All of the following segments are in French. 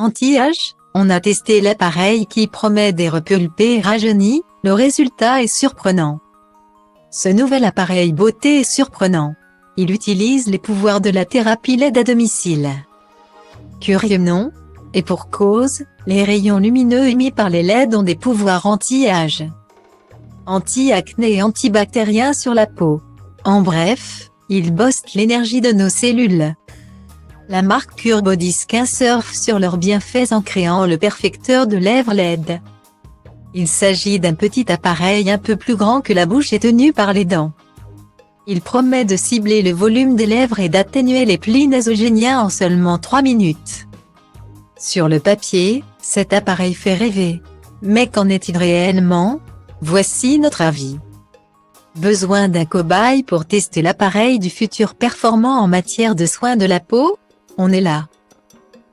Anti-âge, on a testé l'appareil qui promet des repulpés rajeunis, le résultat est surprenant. Ce nouvel appareil beauté est surprenant. Il utilise les pouvoirs de la thérapie LED à domicile. Curieux non? Et pour cause, les rayons lumineux émis par les LED ont des pouvoirs anti-âge, anti-acné et antibactériens sur la peau. En bref, ils boostent l'énergie de nos cellules. La marque Cure Body Skin surfe sur leurs bienfaits en créant le perfecteur de lèvres LED. Il s'agit d'un petit appareil un peu plus grand que la bouche et tenu par les dents. Il promet de cibler le volume des lèvres et d'atténuer les plis nasogéniens en seulement 3 minutes. Sur le papier, cet appareil fait rêver. Mais qu'en est-il réellement? Voici notre avis. Besoin d'un cobaye pour tester l'appareil du futur performant en matière de soins de la peau? On est là.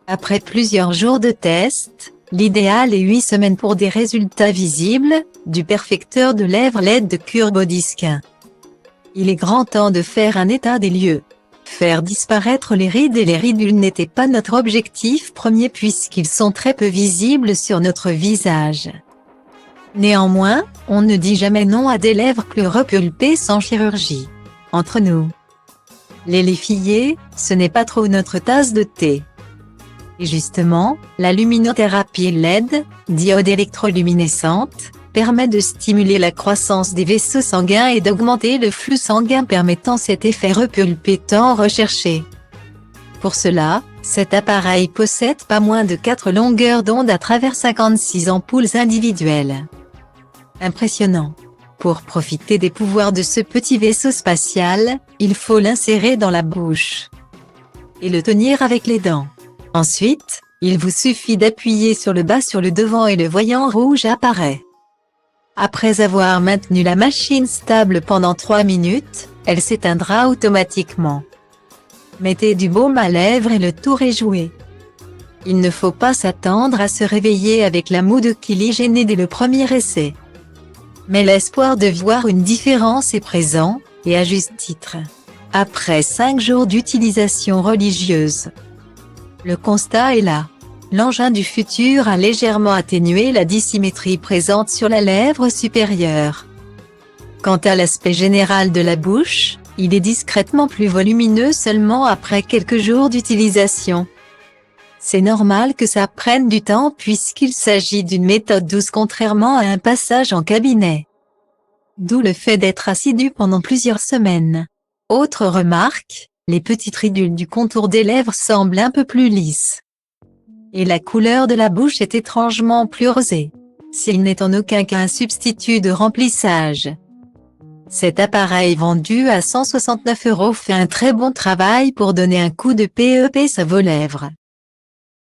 Après plusieurs jours de tests, l'idéal est 8 semaines pour des résultats visibles, du perfecteur de lèvres LED de Cure Body Skin. Il est grand temps de faire un état des lieux. Faire disparaître les rides et les ridules n'était pas notre objectif premier puisqu'ils sont très peu visibles sur notre visage. Néanmoins, on ne dit jamais non à des lèvres plus repulpées sans chirurgie. Entre nous, les filles, ce n'est pas trop notre tasse de thé. Et justement, la luminothérapie LED, diode électroluminescente, permet de stimuler la croissance des vaisseaux sanguins et d'augmenter le flux sanguin permettant cet effet repulpé tant recherché. Pour cela, cet appareil possède pas moins de 4 longueurs d'onde à travers 56 ampoules individuelles. Impressionnant. Pour profiter des pouvoirs de ce petit vaisseau spatial, il faut l'insérer dans la bouche et le tenir avec les dents. Ensuite, il vous suffit d'appuyer sur le bas sur le devant et le voyant rouge apparaît. Après avoir maintenu la machine stable pendant 3 minutes, elle s'éteindra automatiquement. Mettez du baume à lèvres et le tour est joué. Il ne faut pas s'attendre à se réveiller avec la moue de Kylie Jenner dès le premier essai. Mais l'espoir de voir une différence est présent, et à juste titre. Après 5 jours d'utilisation religieuse, le constat est là. L'engin du futur a légèrement atténué la dissymétrie présente sur la lèvre supérieure. Quant à l'aspect général de la bouche, il est discrètement plus volumineux seulement après quelques jours d'utilisation. C'est normal que ça prenne du temps puisqu'il s'agit d'une méthode douce contrairement à un passage en cabinet. D'où le fait d'être assidu pendant plusieurs semaines. Autre remarque, les petites ridules du contour des lèvres semblent un peu plus lisses. Et la couleur de la bouche est étrangement plus rosée. S'il n'est en aucun cas un substitut de remplissage. Cet appareil vendu à 169 € fait un très bon travail pour donner un coup de PEPS à vos lèvres.